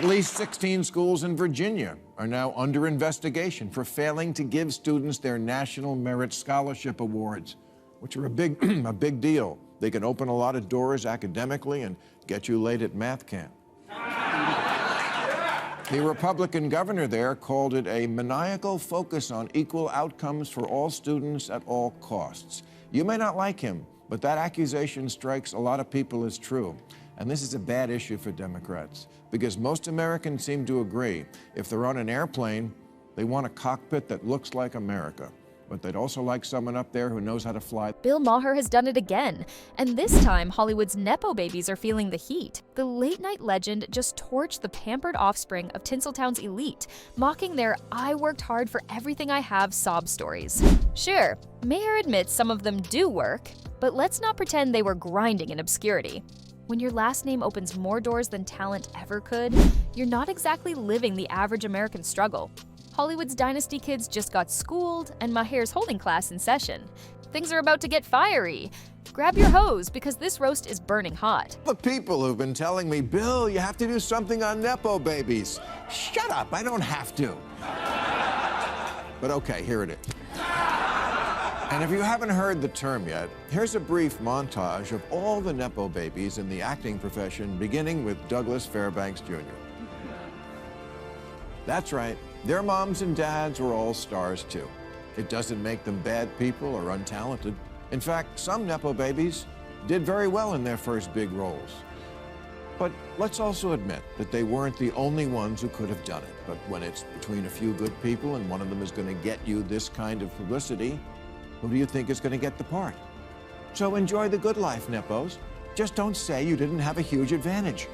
At least 16 schools in Virginia are now under investigation for failing to give students their National Merit Scholarship Awards, which are a big deal. They can open a lot of doors academically and get you late at math camp. The Republican governor there called it a maniacal focus on equal outcomes for all students at all costs. You may not like him, but that accusation strikes a lot of people as true. And this is a bad issue for Democrats, because most Americans seem to agree if they're on an airplane, they want a cockpit that looks like America. But they'd also like someone up there who knows how to fly. Bill Maher has done it again, and this time Hollywood's nepo babies are feeling the heat. The late-night legend just torched the pampered offspring of Tinseltown's elite, mocking their "I worked hard for everything I have" sob stories. Sure, Maher admits some of them do work, but let's not pretend they were grinding in obscurity. When your last name opens more doors than talent ever could, you're not exactly living the average American struggle. Hollywood's Dynasty kids just got schooled, and Maher's holding class in session. Things are about to get fiery. Grab your hose, because this roast is burning hot. The people who've been telling me, Bill, you have to do something on nepo babies. Shut up, I don't have to. But okay, here it is. And if you haven't heard the term yet, here's a brief montage of all the nepo babies in the acting profession, beginning with Douglas Fairbanks Jr. That's right, their moms and dads were all stars too. It doesn't make them bad people or untalented. In fact, some nepo babies did very well in their first big roles. But let's also admit that they weren't the only ones who could have done it. But when it's between a few good people and one of them is going to get you this kind of publicity, who do you think is going to get the part? So enjoy the good life, nepos. Just don't say you didn't have a huge advantage.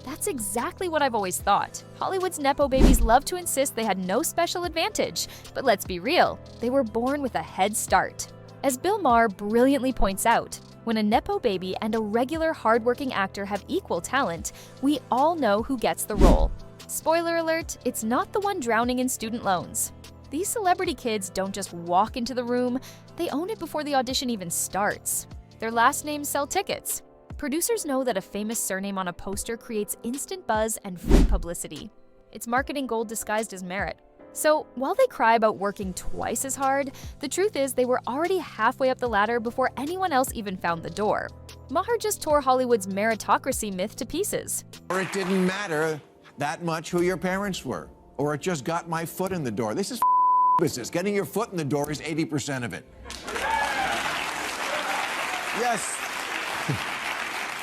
That's exactly what I've always thought. Hollywood's nepo babies love to insist they had no special advantage, but let's be real, they were born with a head start. As Bill Maher brilliantly points out, when a nepo baby and a regular hardworking actor have equal talent, we all know who gets the role. Spoiler alert, it's not the one drowning in student loans. These celebrity kids don't just walk into the room, they own it before the audition even starts. Their last names sell tickets. Producers know that a famous surname on a poster creates instant buzz and free publicity. It's marketing gold disguised as merit. So while they cry about working twice as hard, the truth is they were already halfway up the ladder before anyone else even found the door. Maher just tore Hollywood's meritocracy myth to pieces. Or it didn't matter that much who your parents were. Or it just got my foot in the door. This is business. Getting your foot in the door is 80% of it. Yes.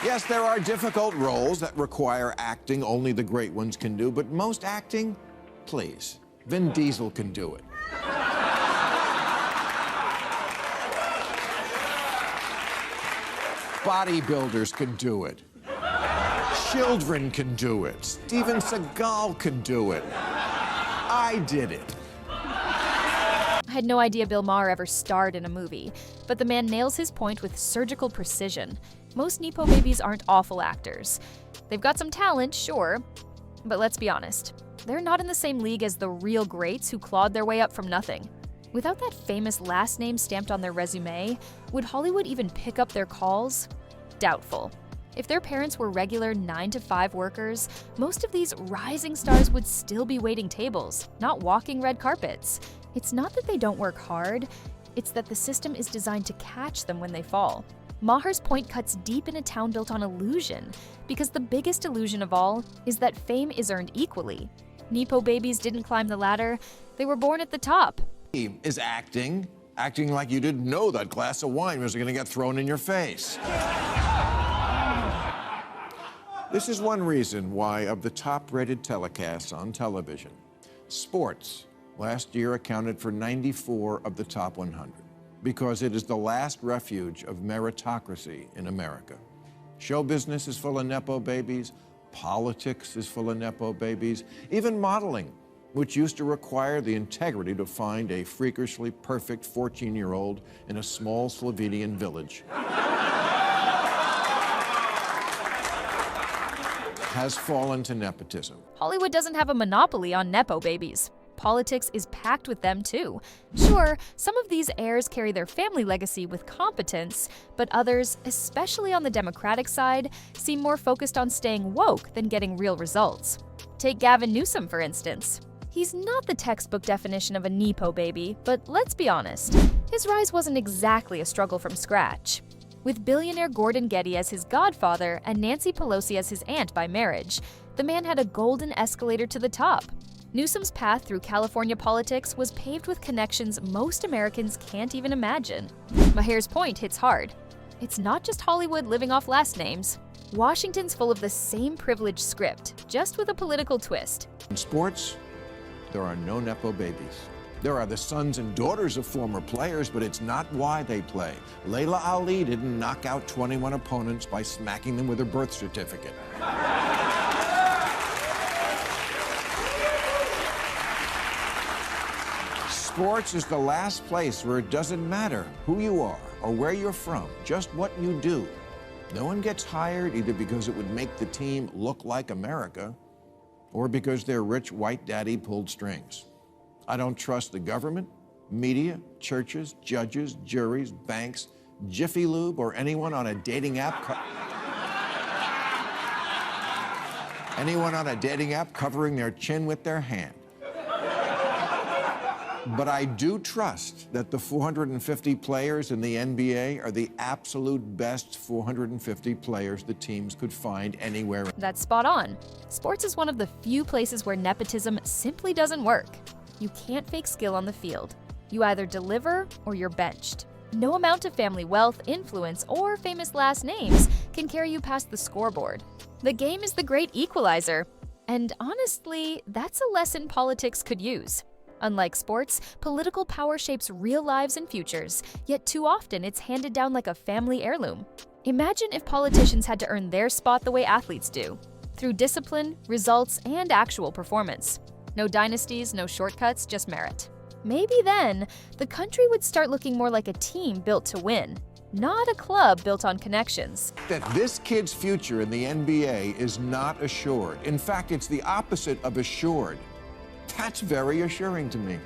Yes, there are difficult roles that require acting only the great ones can do, but most acting, please, Vin Diesel can do it. Bodybuilders can do it. Children can do it. Steven Seagal can do it. I did it. I had no idea Bill Maher ever starred in a movie, but the man nails his point with surgical precision. Most nepo babies aren't awful actors. They've got some talent, sure, but let's be honest, they're not in the same league as the real greats who clawed their way up from nothing. Without that famous last name stamped on their resume, would Hollywood even pick up their calls? Doubtful. If their parents were regular 9-to-5 workers, most of these rising stars would still be waiting tables, not walking red carpets. It's not that they don't work hard, it's that the system is designed to catch them when they fall. Maher's point cuts deep in a town built on illusion, because the biggest illusion of all is that fame is earned equally. Nepo babies didn't climb the ladder, they were born at the top. Is acting like you didn't know that glass of wine was going to get thrown in your face. This is one reason why, of the top-rated telecasts on television, sports last year accounted for 94 of the top 100, because it is the last refuge of meritocracy in America. Show business is full of nepo babies, politics is full of nepo babies, even modeling, which used to require the integrity to find a freakishly perfect 14-year-old in a small Slovenian village, has fallen to nepotism. Hollywood doesn't have a monopoly on nepo babies. Politics is packed with them too. Sure, some of these heirs carry their family legacy with competence, but others, especially on the Democratic side, seem more focused on staying woke than getting real results. Take Gavin Newsom, for instance. He's not the textbook definition of a nepo baby, but let's be honest, his rise wasn't exactly a struggle from scratch. With billionaire Gordon Getty as his godfather and Nancy Pelosi as his aunt by marriage, the man had a golden escalator to the top. Newsom's path through California politics was paved with connections most Americans can't even imagine. Maher's point hits hard. It's not just Hollywood living off last names. Washington's full of the same privileged script, just with a political twist. In sports, there are no nepo babies. There are the sons and daughters of former players, but it's not why they play. Layla Ali didn't knock out 21 opponents by smacking them with her birth certificate. Sports is the last place where it doesn't matter who you are or where you're from, just what you do. No one gets hired either because it would make the team look like America or because their rich white daddy pulled strings. I don't trust the government, media, churches, judges, juries, banks, Jiffy Lube, or anyone on a dating app covering their chin with their hand. But I do trust that the 450 players in the NBA are the absolute best 450 players the teams could find anywhere. That's spot on. Sports is one of the few places where nepotism simply doesn't work. You can't fake skill on the field. You either deliver or you're benched. No amount of family wealth, influence, or famous last names can carry you past the scoreboard. The game is the great equalizer. And honestly, that's a lesson politics could use. Unlike sports, political power shapes real lives and futures, yet too often it's handed down like a family heirloom. Imagine if politicians had to earn their spot the way athletes do, through discipline, results, and actual performance. No dynasties, no shortcuts, just merit. Maybe then, the country would start looking more like a team built to win, not a club built on connections. That this kid's future in the NBA is not assured. In fact, it's the opposite of assured. That's very assuring to me.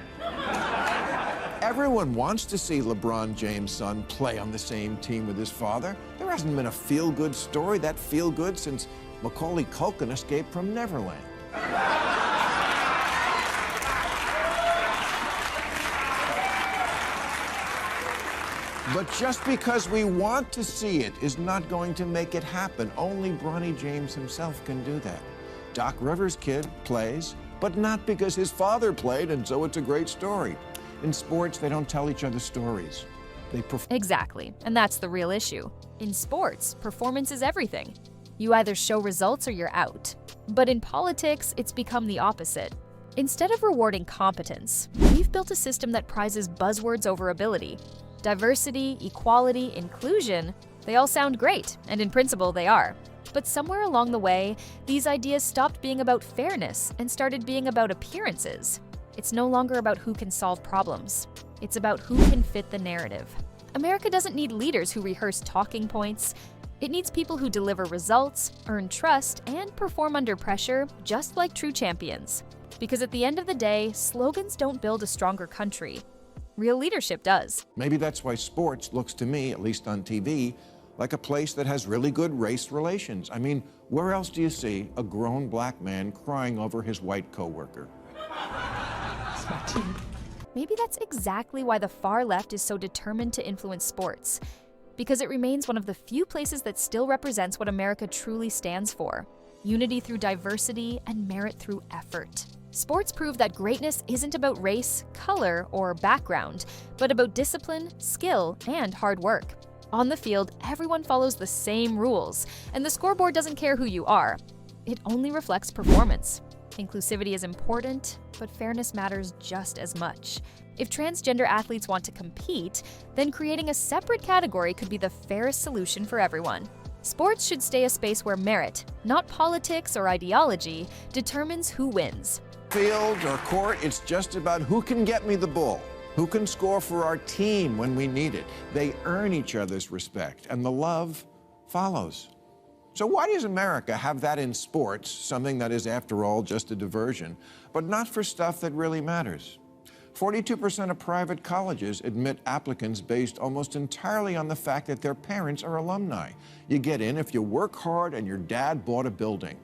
Everyone wants to see LeBron James' son play on the same team with his father. There hasn't been a feel-good story that feel-good since Macaulay Culkin escaped from Neverland. But just because we want to see it is not going to make it happen. Only Bronny James himself can do that. Doc Rivers' kid plays, but not because his father played, and so it's a great story. In sports, they don't tell each other stories. Exactly, and that's the real issue. In sports, performance is everything. You either show results or you're out. But in politics, it's become the opposite. Instead of rewarding competence, we've built a system that prizes buzzwords over ability. Diversity, equality, inclusion, they all sound great, and in principle they are. But somewhere along the way, these ideas stopped being about fairness and started being about appearances. It's no longer about who can solve problems. It's about who can fit the narrative. America doesn't need leaders who rehearse talking points. It needs people who deliver results, earn trust, and perform under pressure, just like true champions. Because at the end of the day, slogans don't build a stronger country. Real leadership does. Maybe that's why sports looks to me, at least on TV, like a place that has really good race relations. I mean, where else do you see a grown black man crying over his white coworker? Maybe that's exactly why the far left is so determined to influence sports. Because it remains one of the few places that still represents what America truly stands for: unity through diversity and merit through effort. Sports prove that greatness isn't about race, color, or background, but about discipline, skill, and hard work. On the field, everyone follows the same rules, and the scoreboard doesn't care who you are. It only reflects performance. Inclusivity is important, but fairness matters just as much. If transgender athletes want to compete, then creating a separate category could be the fairest solution for everyone. Sports should stay a space where merit, not politics or ideology, determines who wins. Field or court, it's just about who can get me the ball, who can score for our team when we need it. They earn each other's respect, and the love follows. So why does America have that in sports, something that is, after all, just a diversion, but not for stuff that really matters? 42% of private colleges admit applicants based almost entirely on the fact that their parents are alumni. You get in if you work hard and your dad bought a building.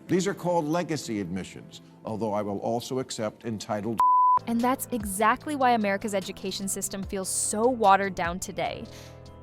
These are called legacy admissions, although I will also accept entitled. And that's exactly why America's education system feels so watered down today.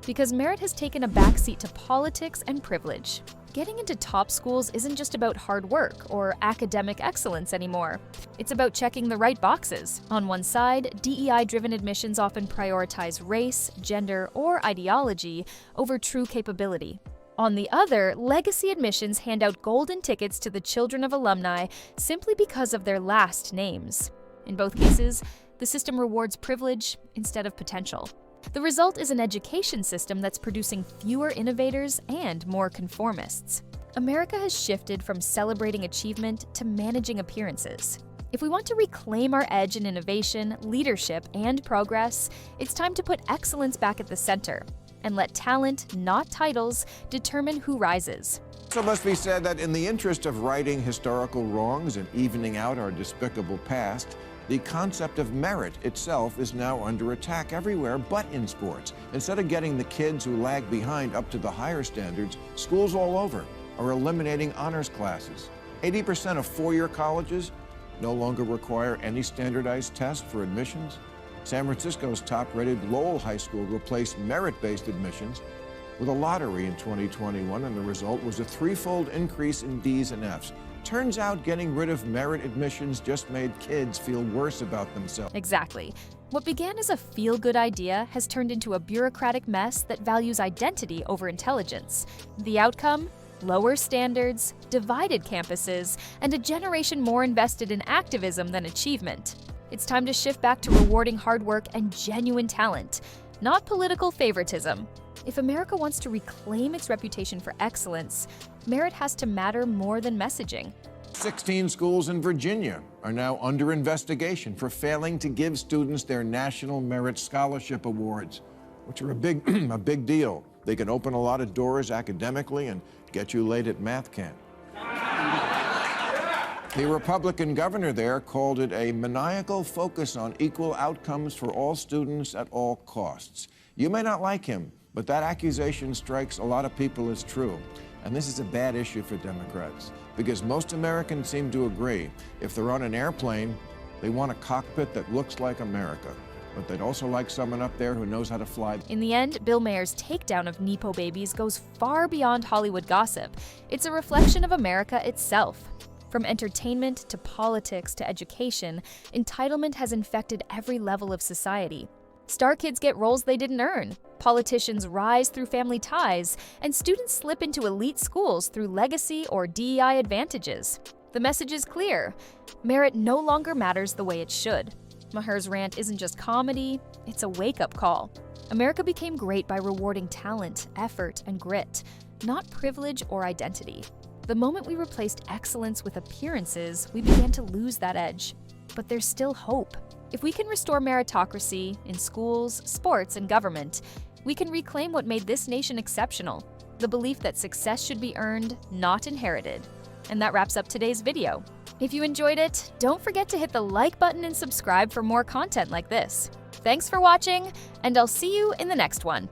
Because merit has taken a backseat to politics and privilege. Getting into top schools isn't just about hard work or academic excellence anymore. It's about checking the right boxes. On one side, DEI-driven admissions often prioritize race, gender, or ideology over true capability. On the other, legacy admissions hand out golden tickets to the children of alumni simply because of their last names. In both cases, the system rewards privilege instead of potential. The result is an education system that's producing fewer innovators and more conformists. America has shifted from celebrating achievement to managing appearances. If we want to reclaim our edge in innovation, leadership, and progress, it's time to put excellence back at the center and let talent, not titles, determine who rises. It also must be said that in the interest of righting historical wrongs and evening out our despicable past, the concept of merit itself is now under attack everywhere but in sports. Instead of getting the kids who lag behind up to the higher standards, schools all over are eliminating honors classes. 80% of four-year colleges no longer require any standardized test for admissions. San Francisco's top-rated Lowell High School replaced merit-based admissions with a lottery in 2021, and the result was a threefold increase in D's and F's. Turns out getting rid of merit admissions just made kids feel worse about themselves. Exactly. What began as a feel-good idea has turned into a bureaucratic mess that values identity over intelligence. The outcome? Lower standards, divided campuses, and a generation more invested in activism than achievement. It's time to shift back to rewarding hard work and genuine talent, not political favoritism. If America wants to reclaim its reputation for excellence, merit has to matter more than messaging. 16 schools in Virginia are now under investigation for failing to give students their National Merit Scholarship Awards, which are a big deal. They can open a lot of doors academically and get you late at math camp. The Republican governor there called it a maniacal focus on equal outcomes for all students at all costs. You may not like him, but that accusation strikes a lot of people as true. And this is a bad issue for Democrats, because most Americans seem to agree if they're on an airplane, they want a cockpit that looks like America. But they'd also like someone up there who knows how to fly. In the end, Bill Maher's takedown of nepo babies goes far beyond Hollywood gossip. It's a reflection of America itself. From entertainment to politics to education, entitlement has infected every level of society. Star kids get roles they didn't earn, politicians rise through family ties, and students slip into elite schools through legacy or DEI advantages. The message is clear: merit no longer matters the way it should. Maher's rant isn't just comedy, it's a wake-up call. America became great by rewarding talent, effort, and grit, not privilege or identity. The moment we replaced excellence with appearances, we began to lose that edge. But there's still hope. If we can restore meritocracy in schools, sports, and government, we can reclaim what made this nation exceptional: the belief that success should be earned, not inherited. And that wraps up today's video. If you enjoyed it, don't forget to hit the like button and subscribe for more content like this. Thanks for watching, and I'll see you in the next one.